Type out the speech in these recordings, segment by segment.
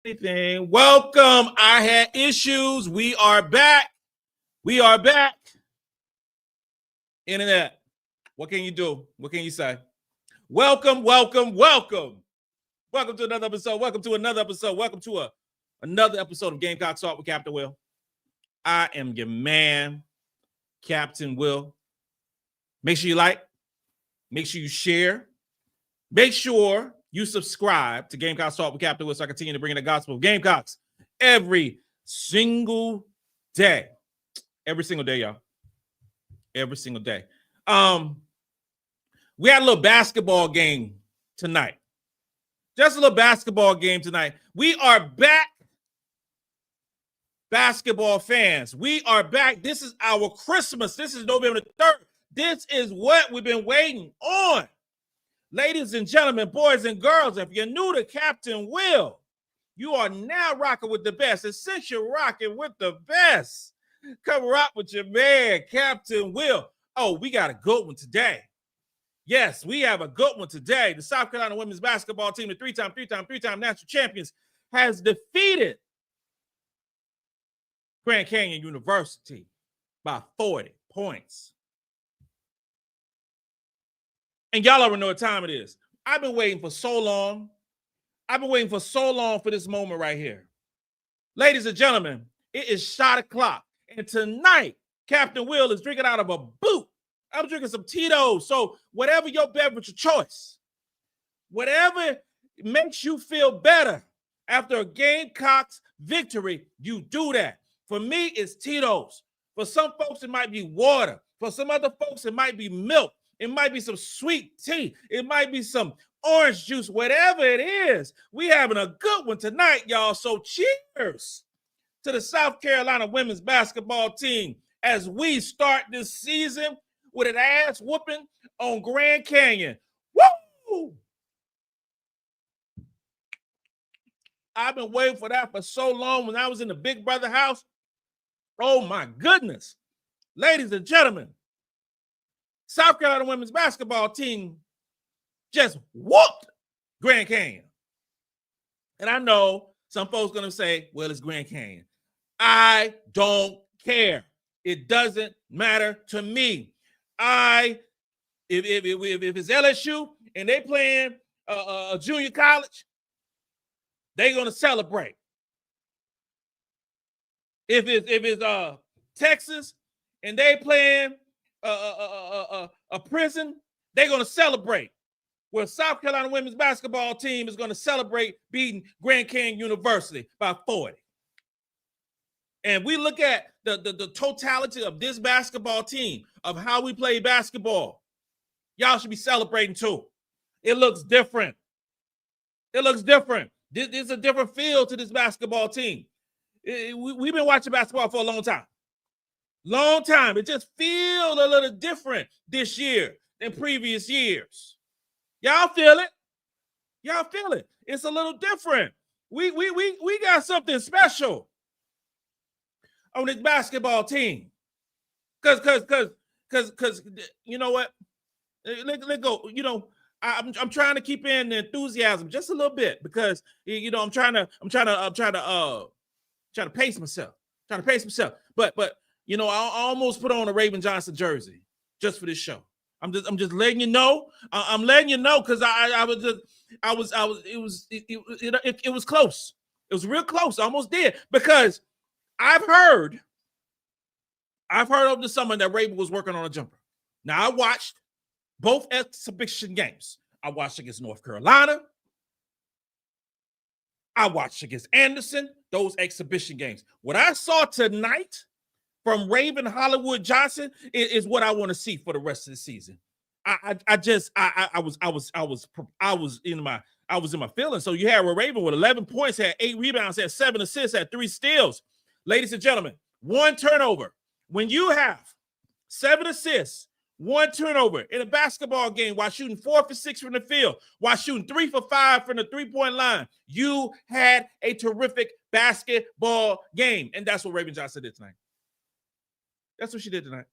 anything. Welcome. I had issues. We are back. We are back. Internet. What can you do? What can you say? Welcome, welcome, welcome. Welcome to another episode. Welcome to another episode. Welcome to another episode of Gamecocks Talk with Captain Will. I am your man, Captain Will. Make sure you like. Make sure you share. Make sure you subscribe to Gamecocks Talk with Captain Will so I continue to bring in the gospel of Gamecocks every single day. Every single day, y'all. Every single day. We had a little basketball game tonight. Just a little basketball game tonight. We are back, basketball fans. We are back. This is our Christmas. This is November 3rd. This is what we've been waiting on. Ladies and gentlemen, boys and girls, if you're new to Captain Will, you are now rocking with the best. And since you're rocking with the best, come rock with your man, Captain Will. Oh, we got a good one today. Yes, we have a good one today. The South Carolina women's basketball team, the three-time national champions, has defeated Grand Canyon University by 40 points. And y'all already know what time it is. I've been waiting for so long. I've been waiting for so long for this moment right here. Ladies and gentlemen, it is shot o'clock. And tonight, Captain Will is drinking out of a boot. I'm drinking some Tito's. So whatever your beverage of choice, whatever makes you feel better after a Gamecocks victory, you do that. For me, it's Tito's. For some folks, it might be water. For some other folks, it might be milk. It might be some sweet tea. It might be some orange juice, whatever it is. We having a good one tonight, y'all. So cheers to the South Carolina women's basketball team as we start this season with an ass whooping on Grand Canyon. Woo! I've been waiting for that for so long when I was in the Big Brother house. Oh my goodness. Ladies and gentlemen, South Carolina women's basketball team just whooped Grand Canyon. And I know some folks going to say, well, it's Grand Canyon. I don't care. It doesn't matter to me. If it's LSU and they playing a junior college, they're going to celebrate. If it's Texas and they playing a prison, they're going to celebrate. Where South Carolina women's basketball team is going to celebrate beating Grand Canyon University by 40. And we look at the totality of this basketball team, of how we play basketball. Y'all should be celebrating too. It looks different. It looks different. There's a different feel to this basketball team. We've been watching basketball for a long time. Long time. It just feels a little different this year than previous years. Y'all feel it? Y'all feel it? It's a little different. We got something special on this basketball team. Cause you know what? Let go. You know, I'm trying to keep in the enthusiasm just a little bit because you know I'm trying to pace myself. But you know, I almost put on a Raven Johnson jersey just for this show. I'm just letting you know. I'm letting you know because it was close. It was real close. I almost did because I've heard over the summer that Raven was working on a jumper. Now I watched both exhibition games. I watched against North Carolina. I watched against Anderson. Those exhibition games. What I saw tonight from Raven Hollywood Johnson is what I want to see for the rest of the season. I was in my feelings. So you had Raven with 11 points, had 8 rebounds, had 7 assists, had 3 steals. Ladies and gentlemen, 1 turnover. When you have 7 assists, 1 turnover in a basketball game while shooting 4 for 6 from the field, while shooting 3 for 5 from the three-point line, you had a terrific basketball game. And that's what Raven Johnson did tonight. That's what she did tonight.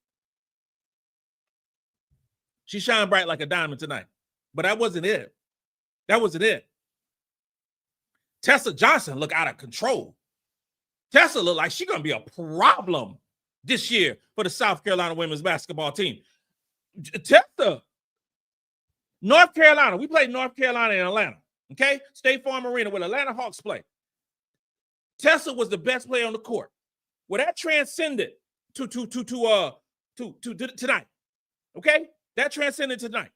She shined bright like a diamond tonight. But that wasn't it. That wasn't it. Tessa Johnson look out of control. Tessa look like she's going to be a problem this year for the South Carolina women's basketball team. Tessa, North Carolina, we played North Carolina in Atlanta, okay? State Farm Arena where Atlanta Hawks play. Tessa was the best player on the court. Well, that transcended to tonight, okay? That transcended tonight.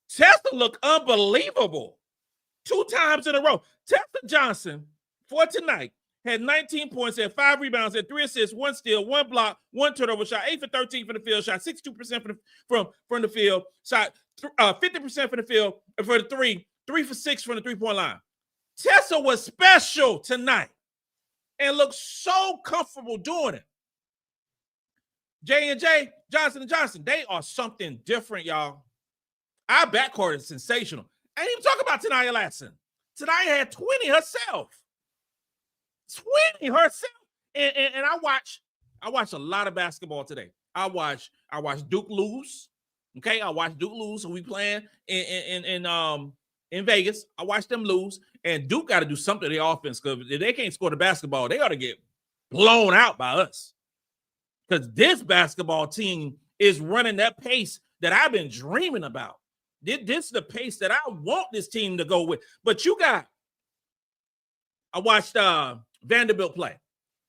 Tessa looked unbelievable 2 times in a row. Tessa Johnson, for tonight, had 19 points, had 5 rebounds, had 3 assists, 1 steal, 1 block, 1 turnover, shot 8 for 13 from the field, shot 62% from the field, shot 50% from the field for the 3 for 6 from the 3-point line. Tessa was special tonight and looked so comfortable doing it. J&J, Johnson & Johnson, they are something different, y'all. Our backcourt is sensational. I ain't even talking about Taniyah Latson. Taniyah had 20 herself. 20 herself. And I watched a lot of basketball today. I watched Duke lose. Okay, I watched Duke lose. So we playing in Vegas. I watched them lose. And Duke got to do something to their offense, because if they can't score the basketball, they got to get blown out by us. Because this basketball team is running that pace that I've been dreaming about. This is the pace that I want this team to go with. But I watched Vanderbilt play.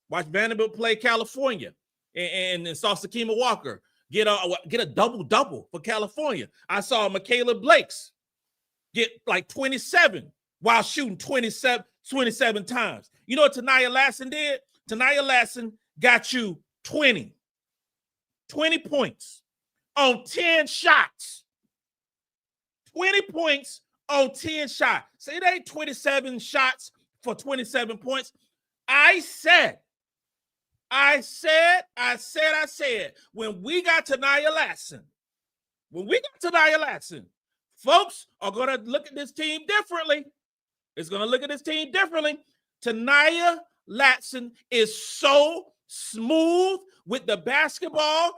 Watched Vanderbilt play California and saw Sakima Walker get a double-double for California. I saw Michaela Blakes get like 27 while shooting 27 times. You know what Taniyah Latson did? Taniyah Latson got you 20 points on 10 shots. 20 points on 10 shots. Say it ain't 27 shots for 27 points. I said, when we got Taniyah Latson, folks are going to look at this team differently. It's going to look at this team differently. Taniyah Latson is so smooth with the basketball.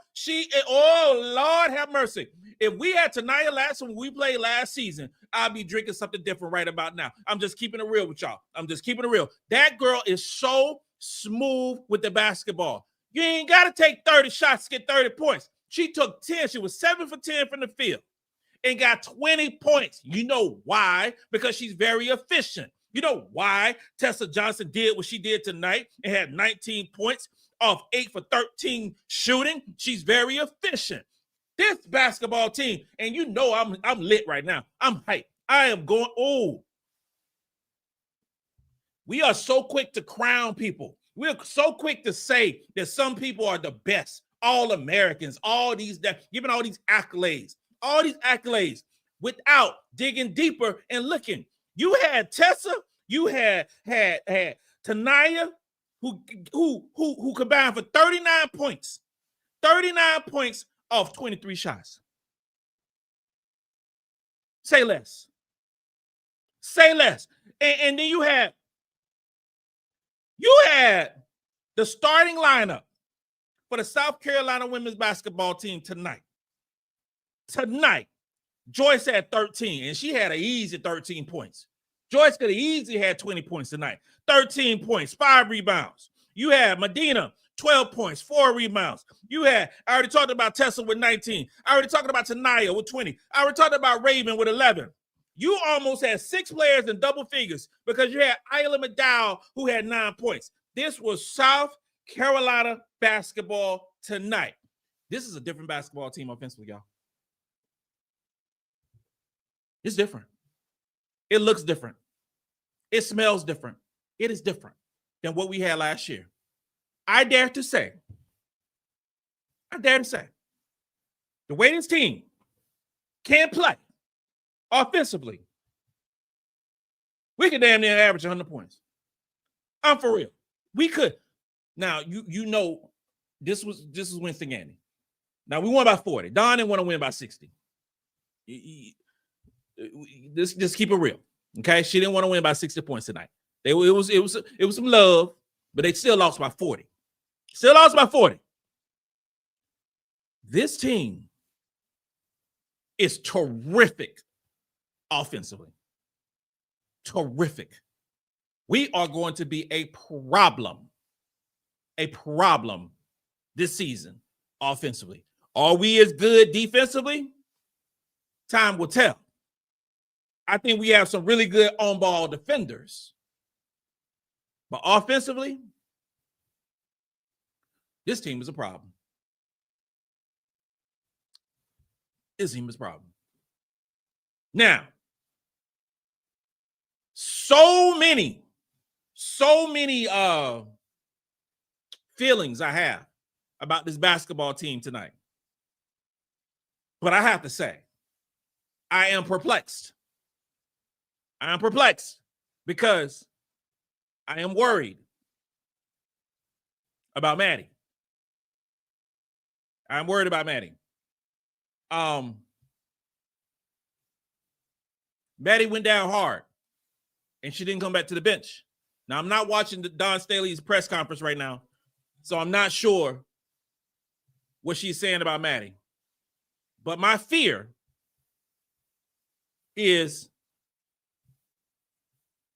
Oh, Lord have mercy. If we had Taniyah Latson when we played last season, I'd be drinking something different right about now. I'm just keeping it real with y'all. That girl is so smooth with the basketball. You ain't got to take 30 shots to get 30 points. She took 10. She was 7 for 10 from the field and got 20 points. You know why? Because she's very efficient. You know why Tessa Johnson did what she did tonight and had 19 points off 8 for 13 shooting? She's very efficient. This basketball team, and you know I'm lit right now. I'm hyped. I am going, we are so quick to crown people. We're so quick to say that some people are the best, all Americans, giving all these accolades without digging deeper and looking. You had Tessa, you had Taniyah, who combined for 39 points. 39 points off 23 shots. Say less. And then you had the starting lineup for the South Carolina women's basketball team tonight. Joyce had 13, and she had an easy 13 points. Joyce could have easily had 20 points tonight. 13 points, 5 rebounds. You had Madina, 12 points, 4 rebounds. I already talked about Tessa with 19. I already talked about Taniyah with 20. I already talked about Raven with 11. You almost had 6 players in double figures because you had Ayla McDowell who had 9 points. This was South Carolina basketball tonight. This is a different basketball team offensively, y'all. It's different. It looks different. It smells different. It is different than what we had last year. I dare to say, the way this team can play offensively, we could damn near average 100 points. I'm for real. We could. Now, you know, this was Winston Gandy. Now, we won by 40. Dawn didn't want to win by 60. Just keep it real, okay? She didn't want to win by 60 points tonight. It was some love, but they still lost by 40. This team is terrific offensively. Terrific. We are going to be a problem this season offensively. Are we as good defensively? Time will tell. I think we have some really good on-ball defenders. But offensively, this team is a problem. This team is a problem. Now, so many feelings I have about this basketball team tonight. But I have to say, I am perplexed. I am perplexed because I am worried about Maddy. I'm worried about Maddy. Maddy went down hard, and she didn't come back to the bench. Now, I'm not watching the Dawn Staley's press conference right now, so I'm not sure what she's saying about Maddy. But my fear is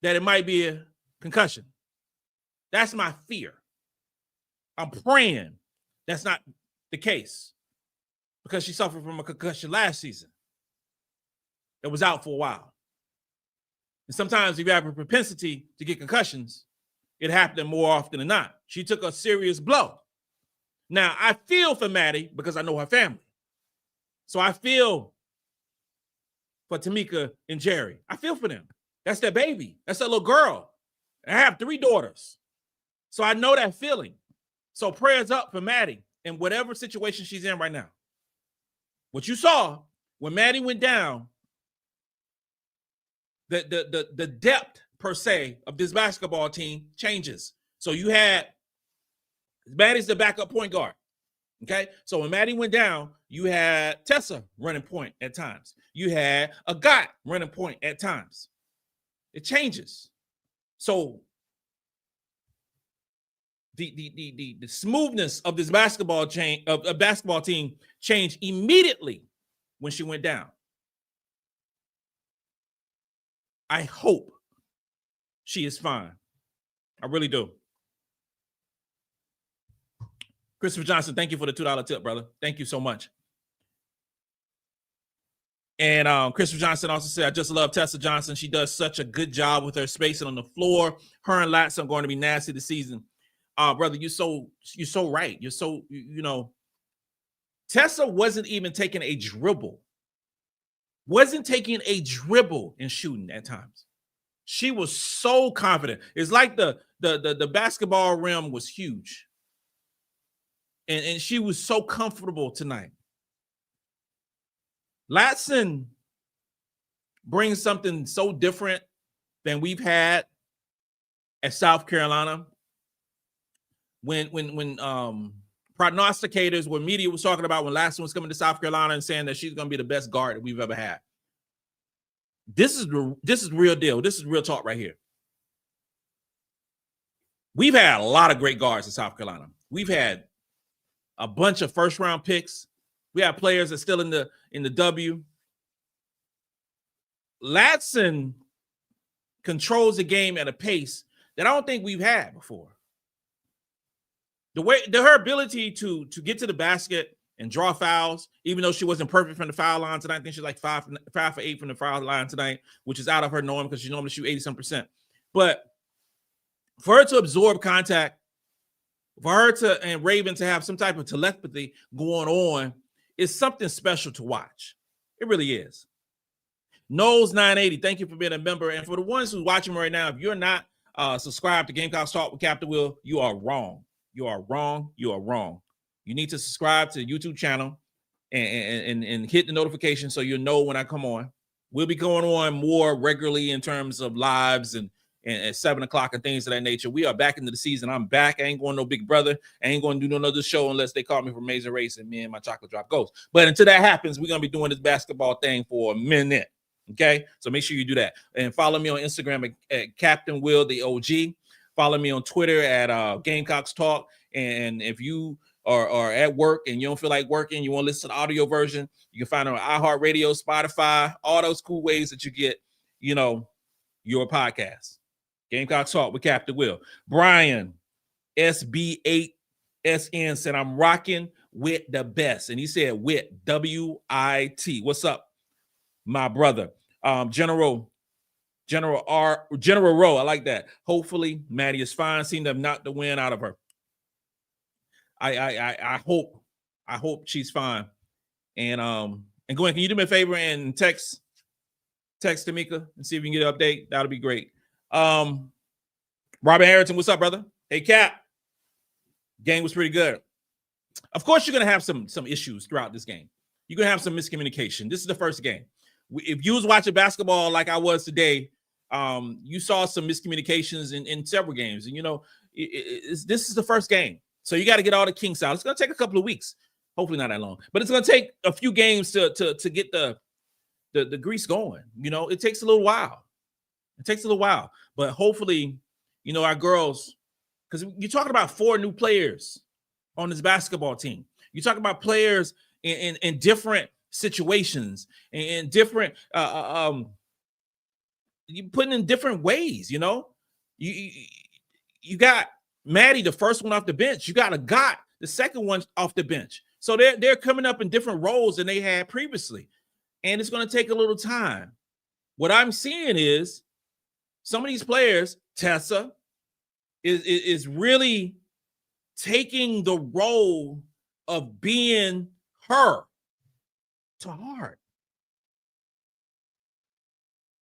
that it might be a concussion. That's my fear. I'm praying that's not the case because she suffered from a concussion last season. It was out for a while. And sometimes if you have a propensity to get concussions, it happened more often than not. She took a serious blow. Now, I feel for Maddy because I know her family. So I feel for Tamika and Jerry. I feel for them. That's their baby. That's their little girl. I have 3 daughters. So I know that feeling. So prayers up for Maddy in whatever situation she's in right now. What you saw when Maddy went down, the depth per se of this basketball team changes. So you had Maddy's the backup point guard. Okay, so when Maddy went down, you had Tessa running point at times. You had Agot running point at times. It changes. So the smoothness of this basketball team changed immediately when she went down. I hope she is fine. I really do. Christopher Johnson, thank you for the $2 tip, brother. Thank you so much. And Christopher Johnson also said, I just love Tessa Johnson. She does such a good job with her spacing on the floor. Her and Latson are going to be nasty this season. Brother, you're so right. You're so, Tessa wasn't even taking a dribble. Wasn't taking a dribble and shooting at times. She was so confident. It's like the basketball rim was huge. And she was so comfortable tonight. Latson brings something so different than we've had at South Carolina. When prognosticators, when media was talking about when Latson was coming to South Carolina and saying that she's going to be the best guard that we've ever had. This is real deal. This is real talk right here. We've had a lot of great guards in South Carolina. We've had a bunch of first-round picks. We have players that are still in the W. Latson controls the game at a pace that I don't think we've had before. Her ability to get to the basket and draw fouls, even though she wasn't perfect from the foul line tonight. I think she's like 5 for 8 from the foul line tonight, which is out of her norm because she normally shoot 80-some%. But for her to absorb contact, for her and Raven to have some type of telepathy going on is something special to watch. It really is. Knowles 980, thank you for being a member. And for the ones who's watching right now, if you're not subscribed to Gamecocks Talk with Captain Will, you are wrong. You are wrong. You are wrong. You need to subscribe to the YouTube channel and hit the notification so you'll know when I come on. We'll be going on more regularly in terms of lives and at 7 o'clock and things of that nature. We are back into the season. I'm back. I ain't going no Big Brother. I ain't going to do no other show unless they call me for Amazing Race and me and my chocolate drop goes. But until that happens, we're going to be doing this basketball thing for a minute. Okay? So make sure you do that. And follow me on Instagram at Captain Will, the OG. Follow me on Twitter at Gamecocks Talk. And if you are at work and you don't feel like working, you want to listen to the audio version, you can find it on iHeartRadio, Spotify, all those cool ways that you get, your podcast. Gamecocks Talk with Captain Will. Brian, SB8SN said, I'm rocking with the best. And he said, with W-I-T. What's up, my brother? General Rowe, I like that. Hopefully, Maddy is fine. Seemed to have knocked the wind out of her. I hope she's fine. And Gwen, can you do me a favor and text Tamika and see if we can get an update? That'll be great. Robin Harrington, what's up, brother? Hey, Cap. Game was pretty good. Of course, you're gonna have some issues throughout this game. You're gonna have some miscommunication. This is the first game. If you was watching basketball like I was today, you saw some miscommunications in several games. And this is the first game, so you got to get all the kinks out. It's gonna take a couple of weeks. Hopefully not that long, but it's gonna take a few games to get the grease going. It takes a little while. But hopefully, our girls, because you're talking about 4 new players on this basketball team. You're talking about players in different situations and different you putting in different ways. You got Maddy, the first one off the bench. You got Agot, the second one off the bench. So they're coming up in different roles than they had previously, and it's going to take a little time. What I'm seeing is some of these players, Tessa, is really taking the role of being her to heart.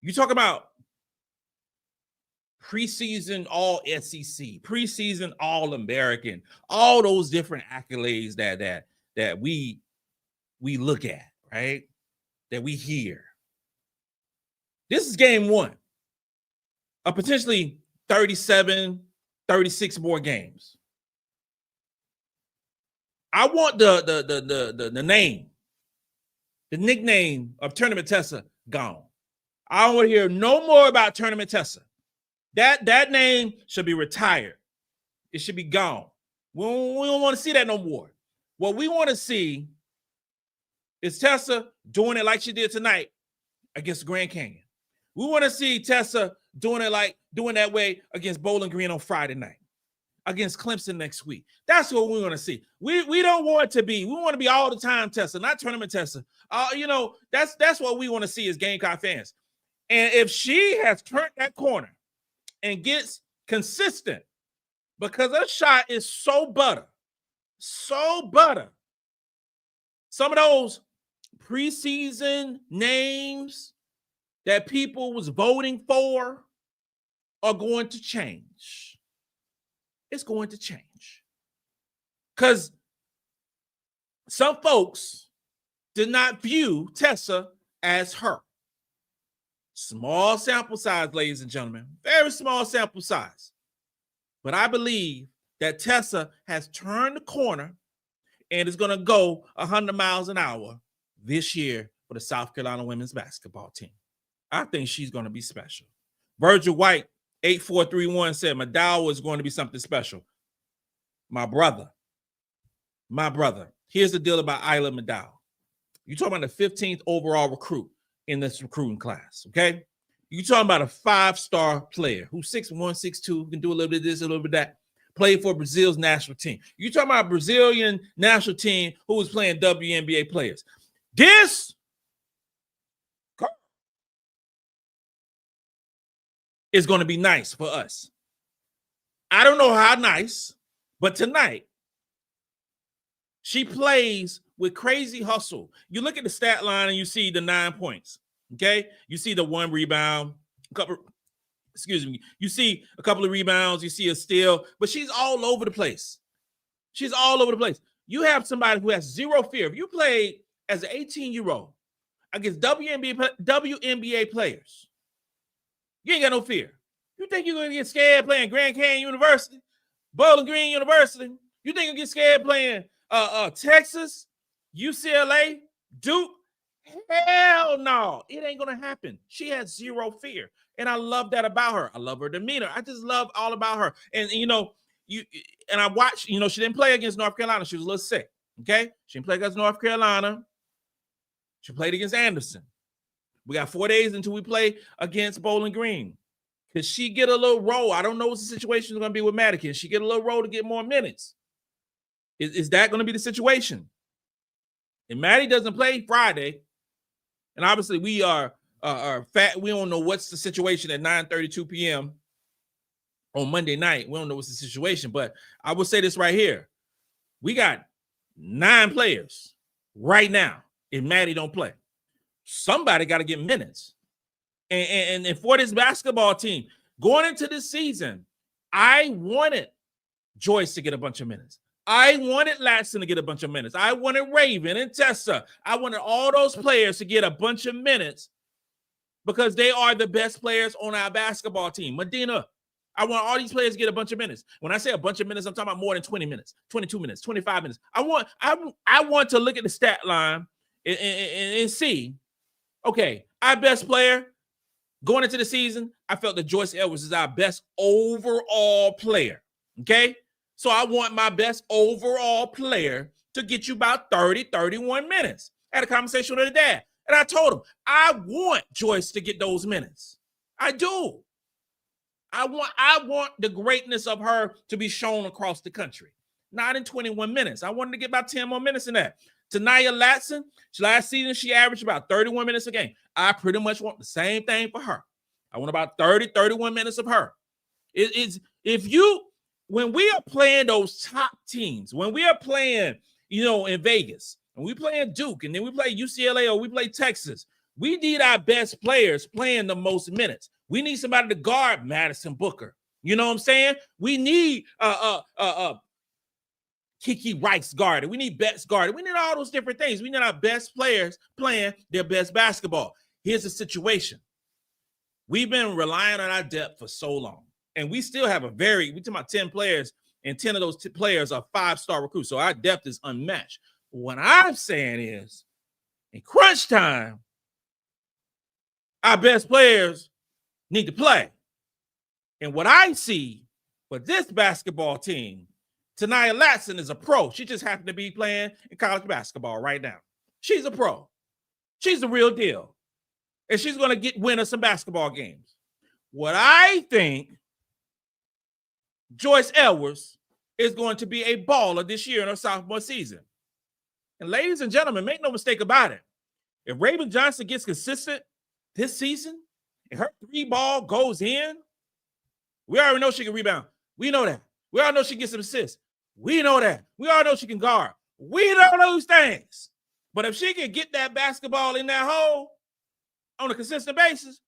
You talk about preseason all SEC, preseason all American, all those different accolades that we look at, right? That we hear. This is game 1 of potentially 37, 36 more games. I want the name, the nickname of Tournament Tessa gone. I don't want to hear no more about Tournament Tessa. That name should be retired. It should be gone. We don't want to see that no more. What we want to see is Tessa doing it like she did tonight against Grand Canyon. We want to see Tessa doing that way against Bowling Green on Friday night, against Clemson next week. That's what we want to see. We don't want it to be. We want to be all the time Tessa, not Tournament Tessa. That's what we want to see as Gamecock fans. And if she has turned that corner and gets consistent, because her shot is so butter. Some of those preseason names that people was voting for are going to change. It's going to change. Because some folks did not view Tessa as her. Small sample size, ladies and gentlemen. Very small sample size. But I believe that Tessa has turned the corner and is going to go 100 miles an hour this year for the South Carolina women's basketball team. I think she's going to be special. Virgil White, 8431 said McDowell is going to be something special. My brother. Here's the deal about Ayla McDowell. You're talking about the 15th overall recruit in this recruiting class, okay? You're talking about a 5-star player who's 6'1", 6'2", can do a little bit of this, a little bit of that, played for Brazil's national team. You're talking about a Brazilian national team who was playing WNBA players. This is going to be nice for us. I don't know how nice, but tonight, she plays with crazy hustle. You look at the stat line and you see the 9 points, okay? You see the 1 rebound, you see a couple of rebounds, you see a steal, but she's all over the place. You have somebody who has zero fear. If you play as an 18-year-old against WNBA players, you ain't got no fear. You think you're going to get scared playing Grand Canyon University, Bowling Green University? You think you're going to get scared playing Texas, UCLA, Duke? Hell no. It ain't going to happen. She has zero fear. And I love that about her. I love her demeanor. I just love all about her. And, I watched, she didn't play against North Carolina. She was a little sick, okay? She didn't play against North Carolina. She played against Anderson. We got 4 days until we play against Bowling Green. Could she get a little role? I don't know what the situation is going to be with Maddy. Can she get a little role to get more minutes? Is that going to be the situation? And Maddy doesn't play Friday, and obviously we are fat. We don't know what's the situation at 9:32 p.m. on Monday night. We don't know what's the situation, but I will say this right here. We got 9 players right now if Maddy don't play. Somebody got to get minutes. And for this basketball team, going into this season, I wanted Joyce to get a bunch of minutes. I wanted Latson to get a bunch of minutes. I wanted Raven and Tessa. I wanted all those players to get a bunch of minutes because they are the best players on our basketball team. Madina, I want all these players to get a bunch of minutes. When I say a bunch of minutes, I'm talking about more than 20 minutes, 22 minutes, 25 minutes. I want to look at the stat line and see, okay, our best player going into the season, I felt that Joyce Edwards is our best overall player, okay? So I want my best overall player to get you about 30, 31 minutes. I had a conversation with her dad, and I told him, I want Joyce to get those minutes. I do. I want the greatness of her to be shown across the country, not in 21 minutes. I wanted to get about 10 more minutes in that. Tanaya Latson, last season, she averaged about 31 minutes a game. I pretty much want the same thing for her. I want about 30, 31 minutes of her. When we are playing those top teams, when we are playing, in Vegas, and we playing Duke, and then we play UCLA or we play Texas, we need our best players playing the most minutes. We need somebody to guard Madison Booker. You know what I'm saying? We need Kiki Rice guarded. We need Betts guarded. We need all those different things. We need our best players playing their best basketball. Here's the situation. We've been relying on our depth for so long, and we still have we're talking about 10 players, and 10 of those players are 5-star recruits, so our depth is unmatched. What I'm saying is, in crunch time, our best players need to play. And what I see for this basketball team, Tanaya Latson is a pro. She just happened to be playing in college basketball right now. She's a pro. She's the real deal. And she's going to win us some basketball games. What I think, Joyce Edwards is going to be a baller this year in her sophomore season. And ladies and gentlemen, make no mistake about it. If Raven Johnson gets consistent this season and her 3-ball goes in, we already know she can rebound. We know that. We all know she gets some assists. We know that. We all know she can guard. We don't know those things. But if she can get that basketball in that hole on a consistent basis,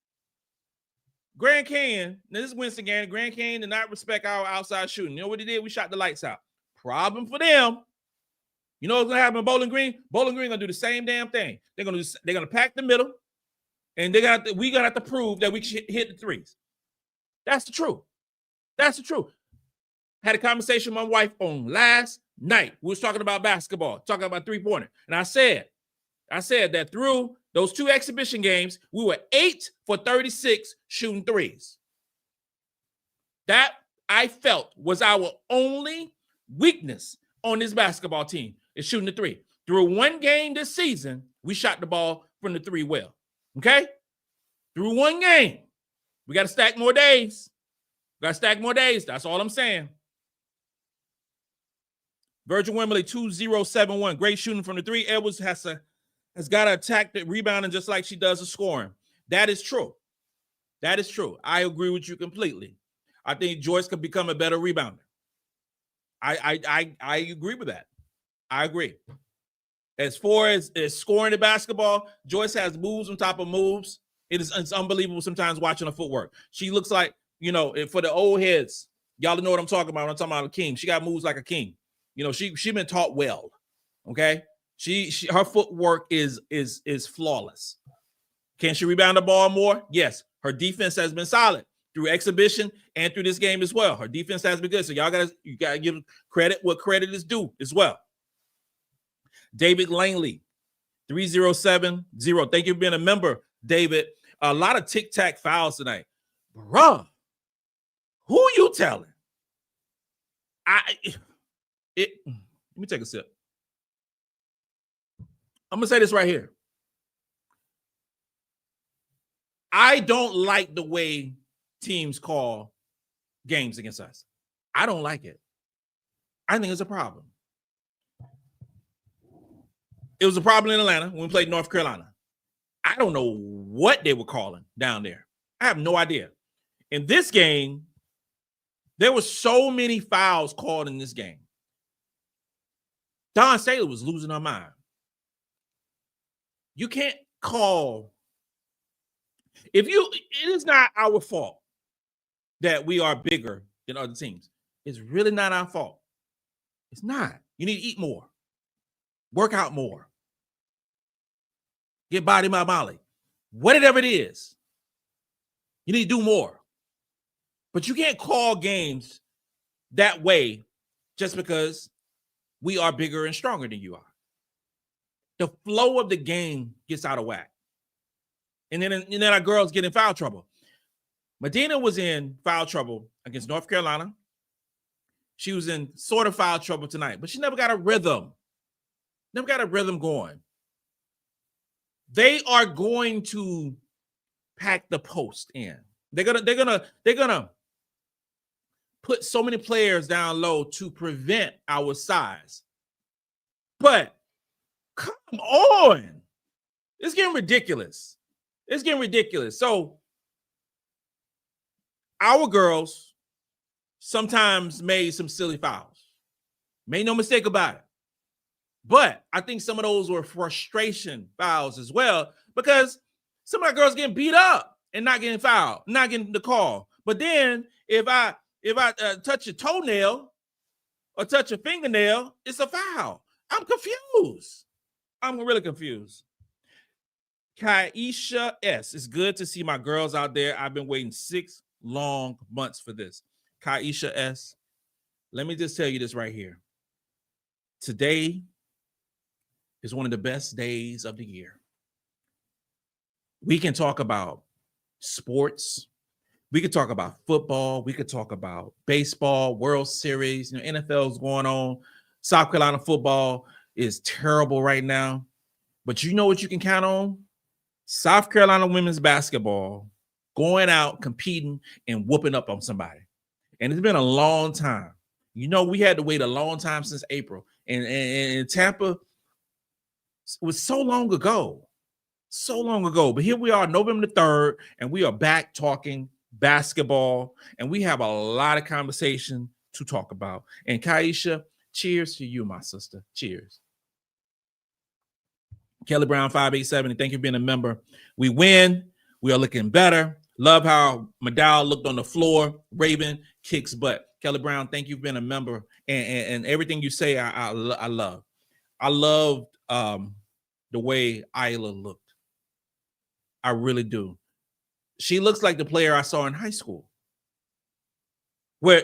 Grand Canyon, now this is Winston Gannon, Grand Canyon did not respect our outside shooting. You know what he did? We shot the lights out. Problem for them. You know what's going to happen in Bowling Green? Bowling Green going to do the same damn thing. They're going to pack the middle, and we're going to have to prove that we can hit the threes. That's the truth. That's the truth. Had a conversation with my wife on last night. We was talking about basketball, talking about three-pointer. And I said that through those 2 exhibition games, we were 8 for 36 shooting threes. That I felt was our only weakness on this basketball team is shooting the three. Through 1 game this season, we shot the ball from the 3 well. Okay? Through 1 game. We got to stack more days. That's all I'm saying. Virgil Wembley 2071. Great shooting from the 3. Edwards has got to attack the rebounding just like she does the scoring. That is true. I agree with you completely. I think Joyce could become a better rebounder. I agree with that. I agree. As far as scoring the basketball, Joyce has moves on top of moves. It's unbelievable sometimes watching her footwork. She looks like, for the old heads, y'all know what I'm talking about when I'm talking about a king. She got moves like a king. She been taught well. Okay. Her footwork is flawless. Can she rebound the ball more? Yes. Her defense has been solid through exhibition and through this game as well. Her defense has been good. So you gotta give credit what credit is due as well. David Langley, 3070. Thank you for being a member, David. A lot of tic-tac fouls tonight. Bruh, who you telling? Let me take a sip. I'm going to say this right here. I don't like the way teams call games against us. I don't like it. I think it's a problem. It was a problem in Atlanta when we played North Carolina. I don't know what they were calling down there. I have no idea. In this game, there were so many fouls called in this game. Dawn Staley was losing her mind. You can't call. It is not our fault that we are bigger than other teams. It's really not our fault. It's not. You need to eat more. Work out more. Get body by Molly. Whatever it is. You need to do more. But you can't call games that way just because we are bigger and stronger than you are. The flow of the game gets out of whack. And then our girls get in foul trouble. Madina was in foul trouble against North Carolina. She was in sort of foul trouble tonight, but she never got a rhythm. Never got a rhythm going. They are going to pack the post in. They're gonna put so many players down low to prevent our size. But come on. It's getting ridiculous. It's getting ridiculous. So our girls sometimes made some silly fouls. Made no mistake about it. But I think some of those were frustration fouls as well, because some of our girls getting beat up and not getting fouled, not getting the call. But then if I touch a toenail or touch a fingernail, it's a foul. I'm confused. I'm really confused. Kaisha S. It's good to see my girls out there. I've been waiting 6 long months for this. Kaisha S. Let me just tell you this right here. Today is one of the best days of the year. We can talk about sports. We could talk about football. We could talk about baseball, World Series. NFL is going on. South Carolina football is terrible right now. But you know what you can count on? South Carolina women's basketball going out, competing, and whooping up on somebody. And it's been a long time. You know, we had to wait a long time since April. And Tampa was so long ago. So long ago. But here we are, November the 3rd, and we are back talking basketball. And we have a lot of conversation to talk about. And Kaisha, cheers to you, my sister. Cheers. Kelly Brown 587, and thank you for being a member. We win. We are looking better. Love how McDowell looked on the floor. Raven kicks butt. Kelly Brown, thank you for being a member. And everything you say, I love. I loved the way Ayla looked. I really do. She looks like the player I saw in high school, where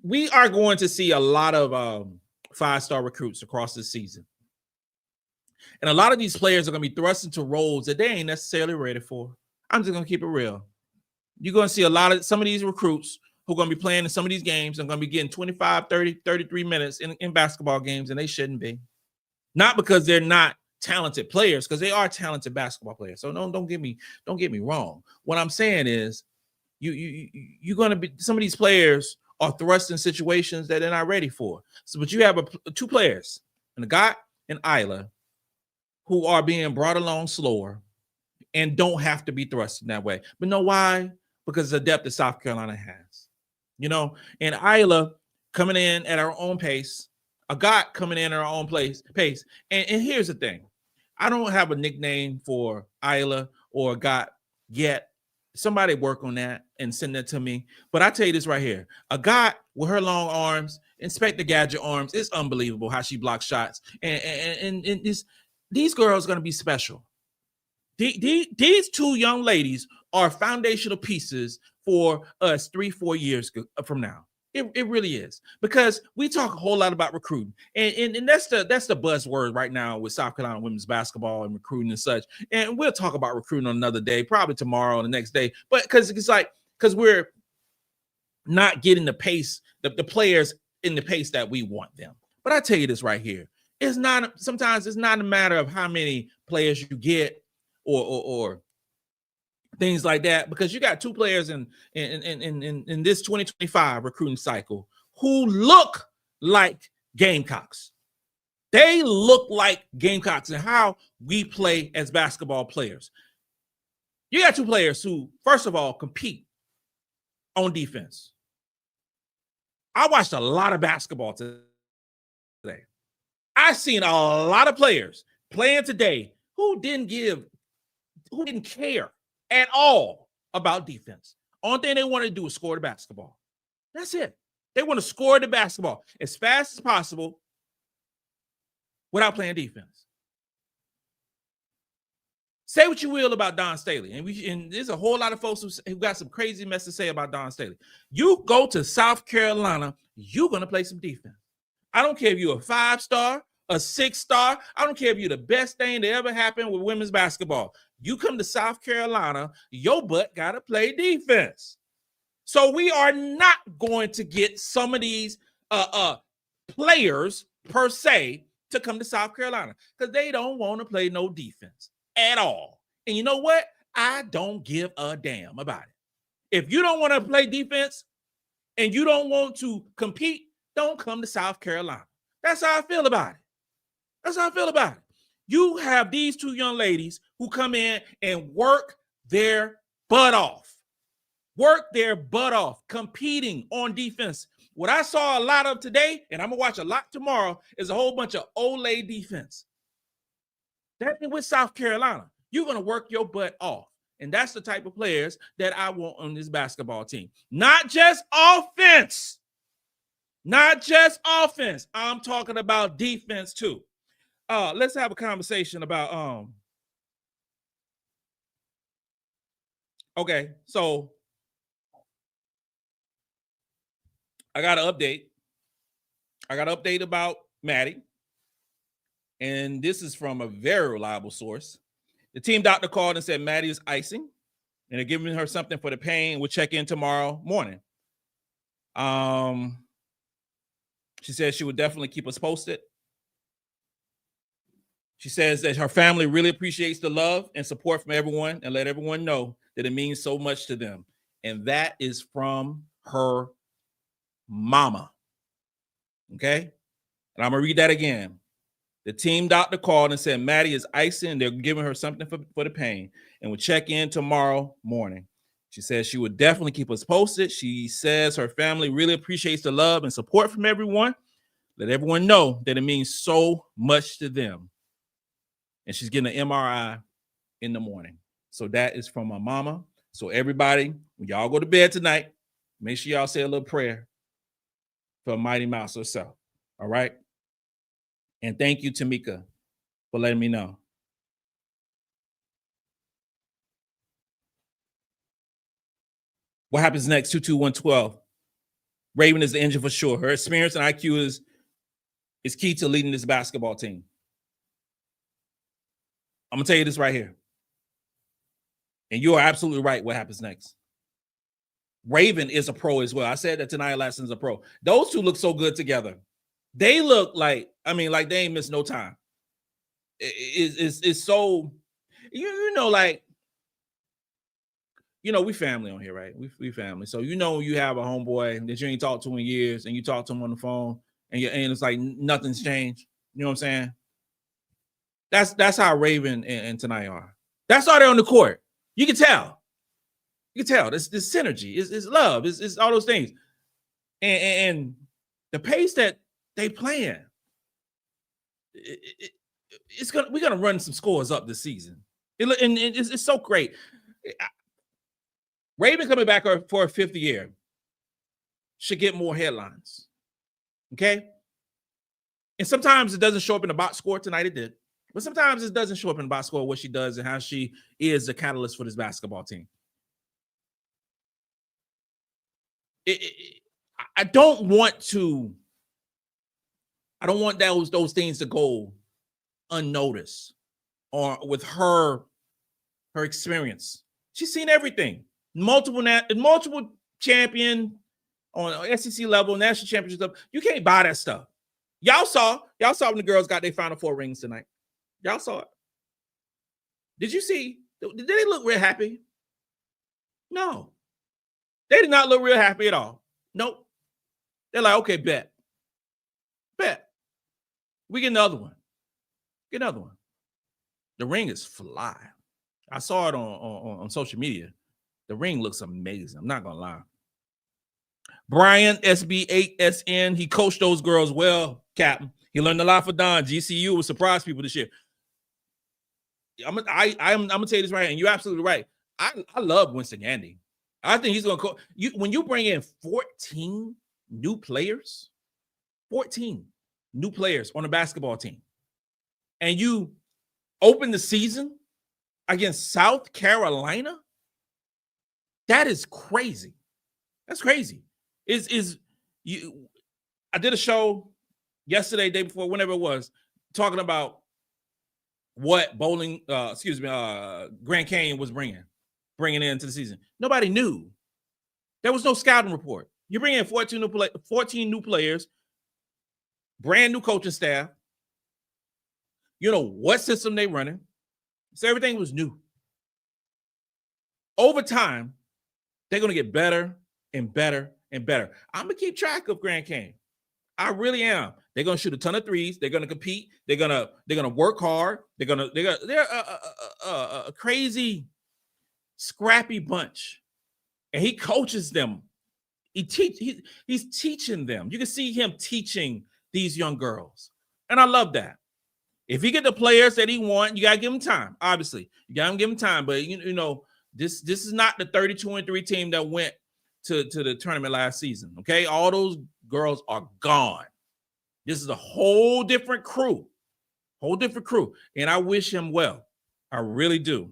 we are going to see a lot of 5-star recruits across the season. And a lot of these players are going to be thrust into roles that they ain't necessarily ready for. I'm just going to keep it real. You're going to see some of these recruits who are going to be playing in some of these games and going to be getting 25, 30, 33 minutes in basketball games, and they shouldn't be. Not because they're not talented players, because they are talented basketball players. So don't get me wrong. What I'm saying is you're going to be, some of these players are thrust in situations that they're not ready for. So, but you have 2 players, Agot and Ayla, who are being brought along slower and don't have to be thrust in that way. But know why? Because of the depth that South Carolina has. And Ayla coming in at her own pace, Agot coming in at her own pace. And here's the thing. I don't have a nickname for Ayla or Agot yet. Somebody work on that and send that to me. But I tell you this right here. Agot with her long arms, Inspector Gadget arms, it's unbelievable how she blocks shots. And these girls are going to be special. These 2 young ladies are foundational pieces for us 3-4 years from now. It really is, because we talk a whole lot about recruiting, and that's the buzzword right now with South Carolina women's basketball and recruiting and such. And we'll talk about recruiting on another day, probably tomorrow or the next day. But because we're not getting the pace, the players in the pace that we want them. But I tell you this right here. Sometimes it's not a matter of how many players you get or things like that, because you got two players in this 2025 recruiting cycle who look like Gamecocks. They look like Gamecocks and how we play as basketball players. You got two players who, first of all, compete on defense. I watched a lot of basketball today. I've seen a lot of players playing today who didn't care at all about defense. Only thing they want to do is score the basketball. That's it. They want to score the basketball as fast as possible without playing defense. Say what you will about Dawn Staley, and there's a whole lot of folks who got some crazy mess to say about Dawn Staley. You go to South Carolina, you're going to play some defense. I don't care if you're a 5-star, a 6-star. I don't care if you're the best thing that ever happened with women's basketball. You come to South Carolina, your butt got to play defense. So we are not going to get some of these players, per se, to come to South Carolina because they don't want to play no defense at all. And you know what? I don't give a damn about it. If you don't want to play defense and you don't want to compete, don't come to South Carolina. That's how I feel about it. That's how I feel about it. You have these two young ladies who come in and work their butt off. Work their butt off, competing on defense. What I saw a lot of today, and I'm going to watch a lot tomorrow, is a whole bunch of Olay defense. That ain't with South Carolina. You're going to work your butt off. And that's the type of players that I want on this basketball team. Not just offense. Not just offense. I'm talking about defense too. Let's have a conversation about okay, so I got an update. I got an update about Maddy. And this is from a very reliable source. The team doctor called and said Maddy is icing, and they're giving her something for the pain. We'll check in tomorrow morning. She says she would definitely keep us posted. She says that her family really appreciates the love and support from everyone and let everyone know that it means so much to them. And that is from her mama. Okay? And I'm going to read that again. The team doctor called and said Maddy is icing and they're giving her something for the pain and will check in tomorrow morning. She says she would definitely keep us posted. She says her family really appreciates the love and support from everyone. Let everyone know that it means so much to them. And she's getting an MRI in the morning. So that is from my mama. So everybody, when y'all go to bed tonight, make sure y'all say a little prayer for Mighty Mouse herself. All right? And thank you, Tamika, for letting me know. What happens next? 22112. Raven is the engine for sure. Her experience and IQ is key to leading this basketball team. I'm going to tell you this right here. And you are absolutely right what happens next. Raven is a pro as well. I said that tonight Latson's a pro. Those two look so good together. They look like, like they ain't missed no time. It's so, like, we family on here, right? We family. So, you have a homeboy that you ain't talked to in years and you talk to him on the phone and it's like nothing's changed. You know what I'm saying? That's how Raven and Tanai are. That's how they're on the court. You can tell. You can tell. This synergy. It's love. It's all those things. And the pace that they playing, we're gonna run some scores up this season. It's so great. Raven coming back for a 5th year should get more headlines. Okay? And sometimes it doesn't show up in the box score. Tonight it did. But sometimes it doesn't show up in the box score what she does and how she is the catalyst for this basketball team. I don't want those things to go unnoticed or with her experience. She's seen everything. Multiple champion on SEC level, national championship stuff. You can't buy that stuff. Y'all saw when the girls got their Final Four rings tonight. Y'all saw it. Did you see? Did they look real happy? No. They did not look real happy at all. Nope. They're like, okay, bet. We get another one. The ring is fly. I saw it on social media. The ring looks amazing. I'm not going to lie. Brian, SB8SN, he coached those girls well, Captain. He learned a lot for Don. GCU will surprise people this year. I'm going to tell you this right here, and you're absolutely right. I love Winston Gandy. I think he's going to coach. When you bring in 14 new players on a basketball team, and you open the season against South Carolina, that is crazy. That's crazy. I did a show yesterday, day before, whenever it was, talking about what Grand Canyon was bringing into the season. Nobody knew. There was no scouting report. You bring in 14 new players, brand new coaching staff. You know what system they running. So everything was new. Over time, they're going to get better and better and better. I'm going to keep track of Grand Canyon. I really am. They're going to shoot a ton of threes. They're going to compete. They're going to work hard. They're a crazy, scrappy bunch. And he coaches them. He's teaching them. You can see him teaching these young girls. And I love that. If he get the players that he wants, you got to give him time. Obviously, you got to give him time. But, you know, this is not the 32-3 team that went to the tournament last season, okay? All those girls are gone. This is a whole different crew. And I wish him well. I really do.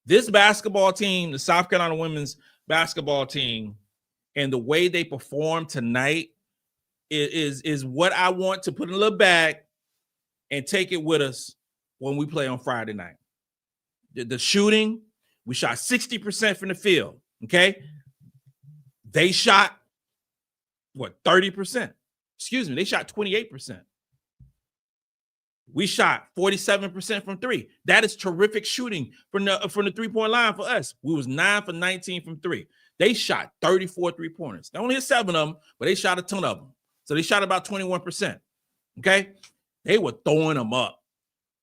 This basketball team, the South Carolina women's basketball team, and the way they perform tonight is what I want to put in a little bag and take it with us when we play on Friday night. The shooting, we shot 60% from the field, okay? They shot, 30%? Excuse me, they shot 28%. We shot 47% from three. That is terrific shooting from the three-point line for us. We was 9 for 19 from three. They shot 34 three-pointers. They only hit 7 of them, but they shot a ton of them. So they shot about 21%, okay? They were throwing them up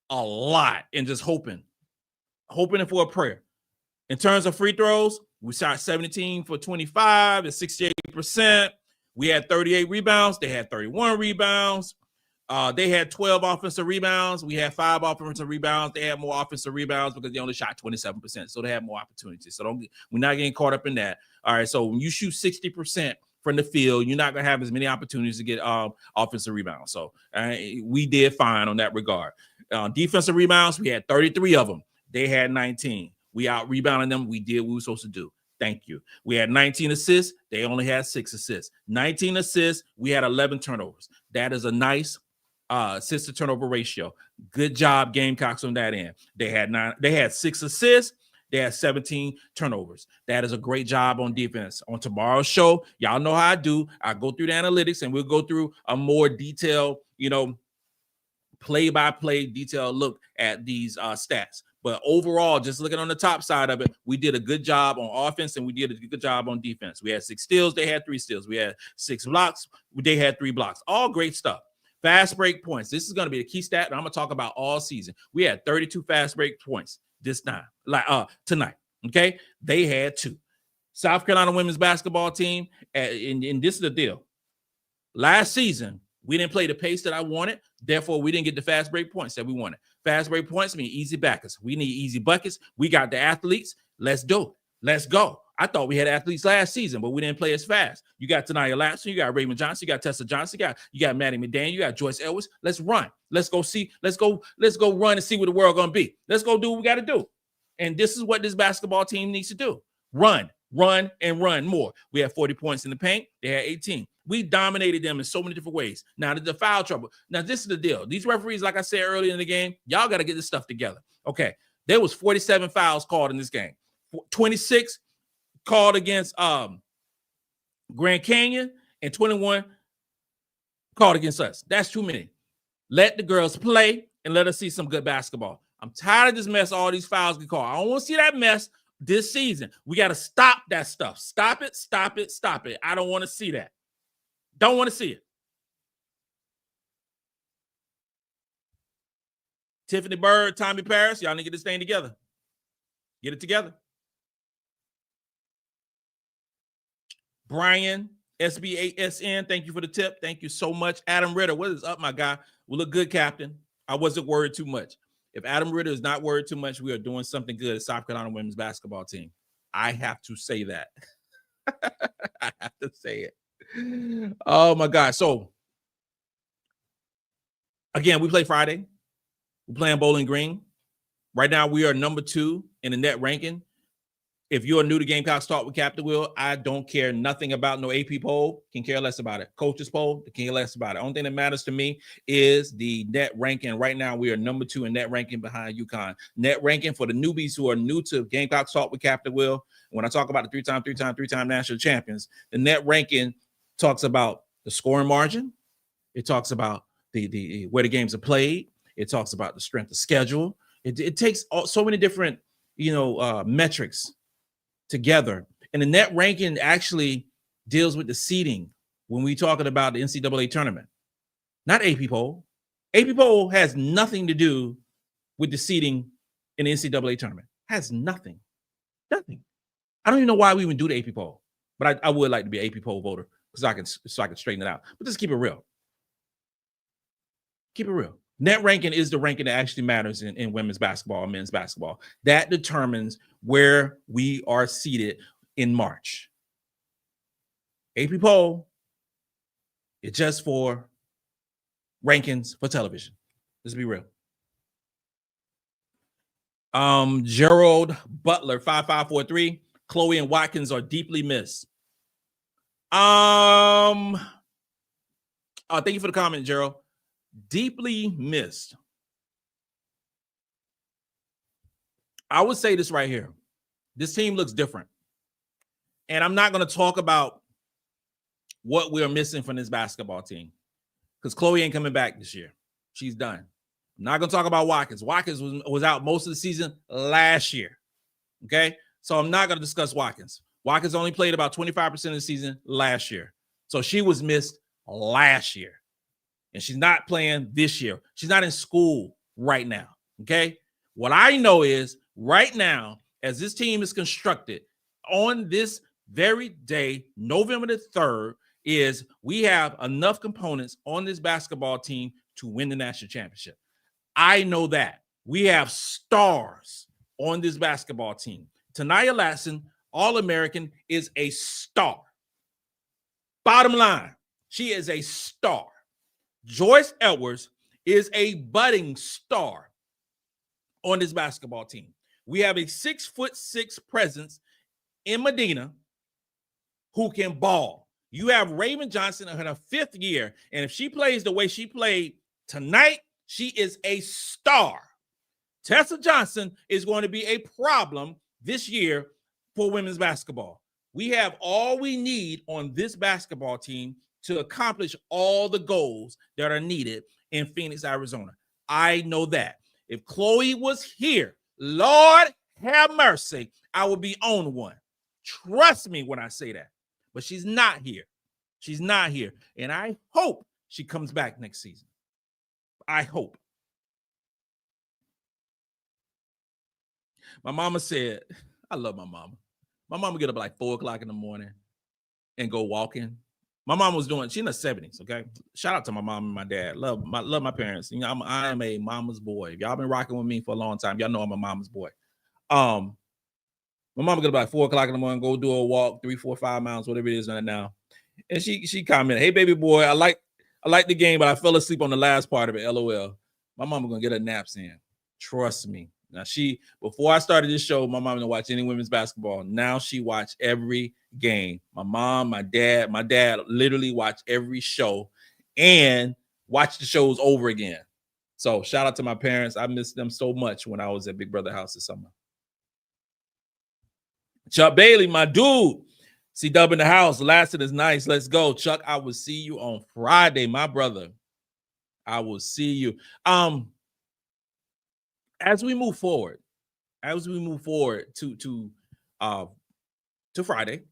a lot and just hoping for a prayer. In terms of free throws, we shot 17 for 25 at 68%. We had 38 rebounds. They had 31 rebounds. They had 12 offensive rebounds. We had 5 offensive rebounds. They had more offensive rebounds because they only shot 27%. So they had more opportunities. So we're not getting caught up in that. All right. So when you shoot 60% from the field, you're not going to have as many opportunities to get offensive rebounds. So we did fine on that regard. Defensive rebounds, we had 33 of them. They had 19. We out-rebounded them. We did what we were supposed to do. Thank you. We had 19 assists. They only had 6 assists. 19 assists. We had 11 turnovers. That is a nice assist to turnover ratio. Good job, Gamecocks, on that end. They had 6 assists. They had 17 turnovers. That is a great job on defense. On tomorrow's show, y'all know how I do. I go through the analytics and we'll go through a more detailed, play-by-play detailed look at these stats. But overall, just looking on the top side of it, we did a good job on offense and we did a good job on defense. We had 6 steals. They had 3 steals. We had 6 blocks. They had 3 blocks. All great stuff. Fast break points. This is going to be a key stat that I'm going to talk about all season. We had 32 fast break points this time, tonight. Okay. They had 2. South Carolina women's basketball team. And this is the deal. Last season, we didn't play the pace that I wanted. Therefore, we didn't get the fast break points that we wanted. Fast break points mean easy backers. We need easy buckets. We got the athletes. Let's do it. Let's go. I thought we had athletes last season, but we didn't play as fast. You got Tania Latson. You got Raymond Johnson. You got Tessa Johnson. You got Maddy McDaniel. You got Joyce Edwards. Let's run. Let's go see. Let's go run and see what the world going to be. Let's go do what we got to do. And this is what this basketball team needs to do. Run, and run more. We had 40 points in the paint. They had 18. We dominated them in so many different ways. Now, the foul trouble. Now, this is the deal. These referees, like I said earlier in the game, y'all got to get this stuff together. Okay, there was 47 fouls called in this game. 26 called against Grand Canyon and 21 called against us. That's too many. Let the girls play and let us see some good basketball. I'm tired of this mess. All these fouls get called. I don't want to see that mess this season. We got to stop that stuff. Stop it, stop it, stop it. I don't want to see that. Don't want to see it. Tiffany Bird, Tommy Paris, y'all need to get this thing together. Get it together. Brian, SBASN, thank you for the tip. Thank you so much. Adam Ritter, what is up, my guy? We look good, Captain. I wasn't worried too much. If Adam Ritter is not worried too much, we are doing something good at South Carolina women's basketball team. I have to say that. I have to say it. Oh, my God. So, again, we play Friday. We're playing Bowling Green. Right now, we are number 2 in the net ranking. If you're new to Gamecocks Talk with Captain Will, I don't care nothing about no AP poll. Can care less about it. Coaches poll, can care less about it. Only thing that matters to me is the net ranking. Right now, we are number 2 in net ranking behind UConn. Net ranking for the newbies who are new to Gamecocks Talk with Captain Will. When I talk about the three-time national champions, the net ranking talks about the scoring margin. It talks about the where the games are played. It talks about the strength of schedule. It takes so many different, metrics together. And the net ranking actually deals with the seeding when we talking about the NCAA tournament, not AP poll. AP poll has nothing to do with the seeding in the NCAA tournament. Has nothing. Nothing. I don't even know why we even do the AP poll, but I would like to be an AP poll voter so I can straighten it out. But just keep it real. Keep it real. Net ranking is the ranking that actually matters in women's basketball and men's basketball. That determines where we are seated in March. AP poll is just for rankings for television. Let's be real. Gerald Butler, 5543. Chloe and Watkins are deeply missed. Thank you for the comment, Gerald. Deeply missed. I would say this right here. This team looks different. And I'm not going to talk about what we're missing from this basketball team because Chloe ain't coming back this year. She's done. I'm not going to talk about Watkins. Watkins was out most of the season last year. Okay? So I'm not going to discuss Watkins. Watkins only played about 25% of the season last year. So she was missed last year. And she's not playing this year. She's not in school right now, okay? What I know is right now, as this team is constructed on this very day, November the 3rd, is we have enough components on this basketball team to win the national championship. I know that. We have stars on this basketball team. Tanaya Latson, All-American, is a star. Bottom line, she is a star. Joyce Edwards is a budding star on this basketball team. We have a 6'6" presence in Madina who can ball. You have Raven Johnson in her 5th year, and if she plays the way she played tonight, she is a star. Tessa Johnson is going to be a problem this year for women's basketball. We have all we need on this basketball team to accomplish all the goals that are needed in Phoenix, Arizona. I know that. If Chloe was here, Lord have mercy, I would be on one. Trust me when I say that. But she's not here. She's not here. And I hope she comes back next season. I hope. My mama said, I love my mama. My mama get up at like 4 o'clock in the morning and go walking. My mom was doing, she's in her 70s, okay? Shout out to my mom and my dad. Love my parents. You know, I am a mama's boy. If y'all been rocking with me for a long time, y'all know I'm a mama's boy. My mama get up at 4 o'clock in the morning, go do a walk, 3, 4, 5 miles, whatever it is right now. And she commented, hey, baby boy, I like the game, but I fell asleep on the last part of it, LOL. My mama gonna get her naps in. Trust me. Now before I started this show, my mom didn't watch any women's basketball. Now she watched every game. My mom, my dad literally watch every show and watch the shows over again. So shout out to my parents. I miss them so much when I was at Big Brother House this summer. Chuck Bailey, my dude. C-Dub in the house. Latson is nice. Let's go. Chuck, I will see you on Friday, my brother. I will see you. As we move forward to to Friday,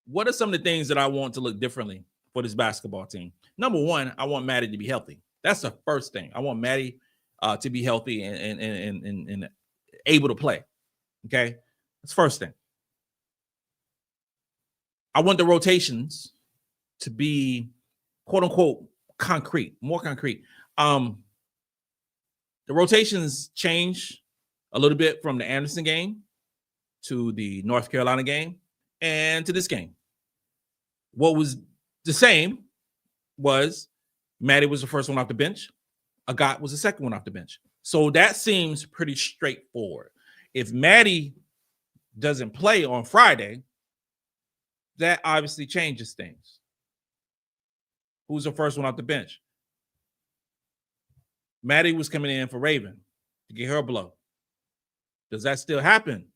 what are some of the things that I want to look differently for this basketball team? Number one, I want Maddy to be healthy. That's the first thing. I want Maddy to be healthy and able to play. Okay, that's the first thing. I want the rotations to be quote unquote concrete, more concrete. The rotations change a little bit from the Anderson game to the North Carolina game and to this game. What was the same was Maddy was the first one off the bench. Agot was the second one off the bench. So that seems pretty straightforward. If Maddy doesn't play on Friday, that obviously changes things. Who's the first one off the bench? Maddy was coming in for Raven to get her a blow. Does that still happen?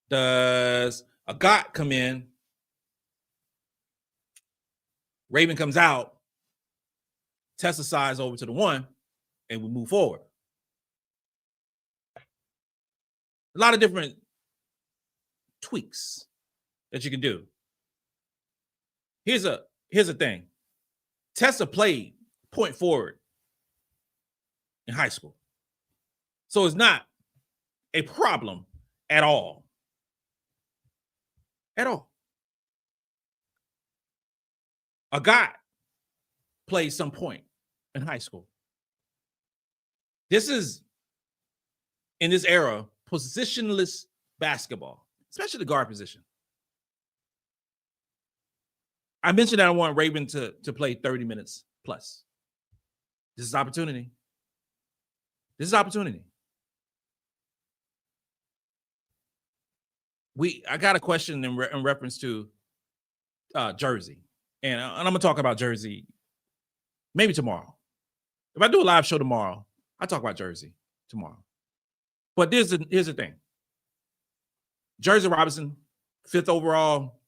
Does Agot come in? Raven comes out. Tessa sides over to the one, and we move forward. A lot of different tweaks that you can do. Here's a thing. Tessa played point forward in high school. So it's not a problem at all. At all. Agot played some point in high school. This is, in this era, positionless basketball, especially the guard position. I mentioned that I want Raven to play 30 minutes plus. This is opportunity. This is opportunity. I got a question in reference to Jersey. And I'm going to talk about Jersey maybe tomorrow. If I do a live show tomorrow, I'll talk about Jersey tomorrow. But here's the thing. Jersey Robinson, 5th overall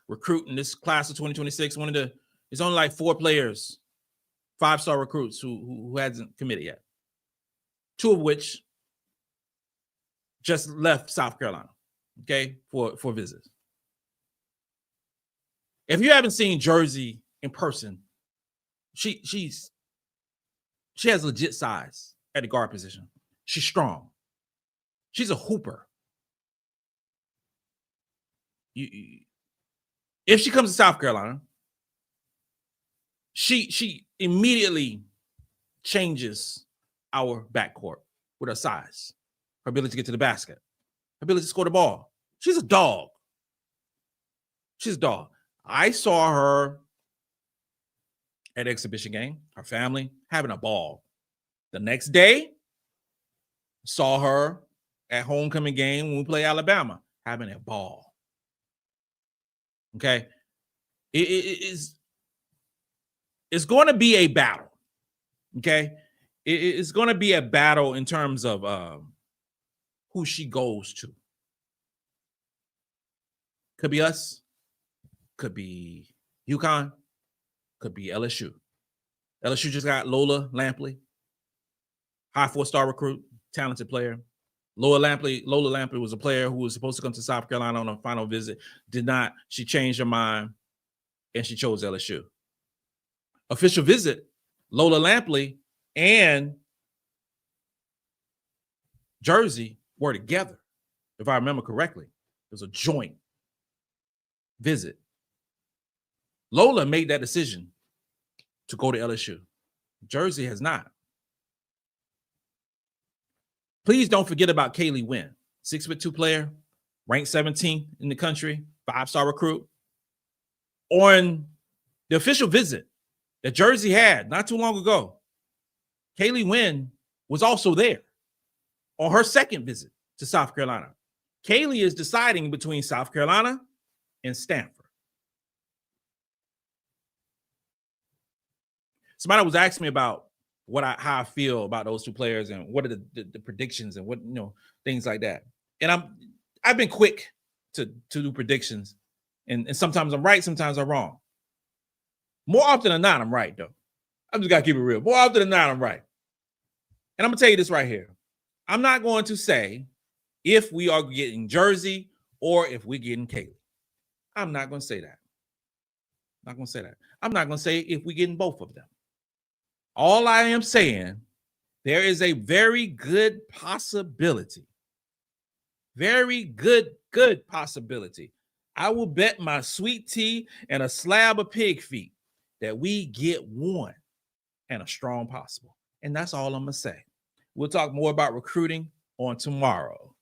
recruit in this class of 2026. There's only like 4 players, 5-star recruits who hasn't committed yet. 2 of which just left South Carolina, okay, for visits. If you haven't seen Jersey in person, she has legit size at the guard position. She's strong. She's a hooper. If she comes to South Carolina, she immediately changes our backcourt with her size, her ability to get to the basket, her ability to score the ball. She's a dog. She's a dog. I saw her at exhibition game, her family having a ball. The next day, saw her at homecoming game when we play Alabama, having a ball. Okay? It's going to be a battle. Okay? It's going to be a battle in terms of who she goes to. Could be us. Could be UConn. Could be LSU. LSU just got Lola Lampley, high 4-star recruit, talented player. Lola Lampley was a player who was supposed to come to South Carolina on a final visit. Did not. She changed her mind, and she chose LSU. Official visit, Lola Lampley and Jersey were together, if I remember correctly. It was a joint visit. Lola made that decision to go to LSU. Jersey has not. Please don't forget about Kaylee Wynn, 6'2" player, ranked 17th in the country, 5-star recruit. On the official visit that Jersey had not too long ago, Kaylee Wynn was also there on her second visit to South Carolina. Kaylee is deciding between South Carolina and Stanford. Somebody was asking me about how I feel about those 2 players and what are the predictions and what, things like that. And I've been quick to do predictions, and sometimes I'm right, sometimes I'm wrong. More often than not, I'm right, though. I'm just gotta keep it real. More often than not, I'm right. And I'm gonna tell you this right here. I'm not going to say if we are getting Jersey or if we're getting Kaylee. I'm not going to say that. I'm not going to say if we're getting both of them. All I am saying, there is a very good possibility. Very good possibility. I will bet my sweet tea and a slab of pig feet that we get one and a strong possible. And that's all I'm going to say. We'll talk more about recruiting on tomorrow.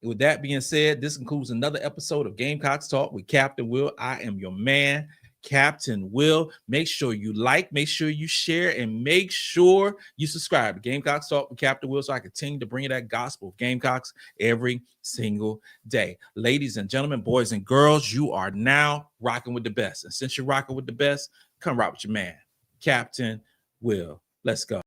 With that being said, this concludes another episode of Gamecocks Talk with Captain Will. I am your man, Captain Will. Make sure you like, make sure you share, and make sure you subscribe to Gamecocks Talk with Captain Will so I continue to bring you that gospel of Gamecocks every single day. Ladies and gentlemen, boys and girls, you are now rocking with the best. And since you're rocking with the best, come rock with your man, Captain Will. Let's go.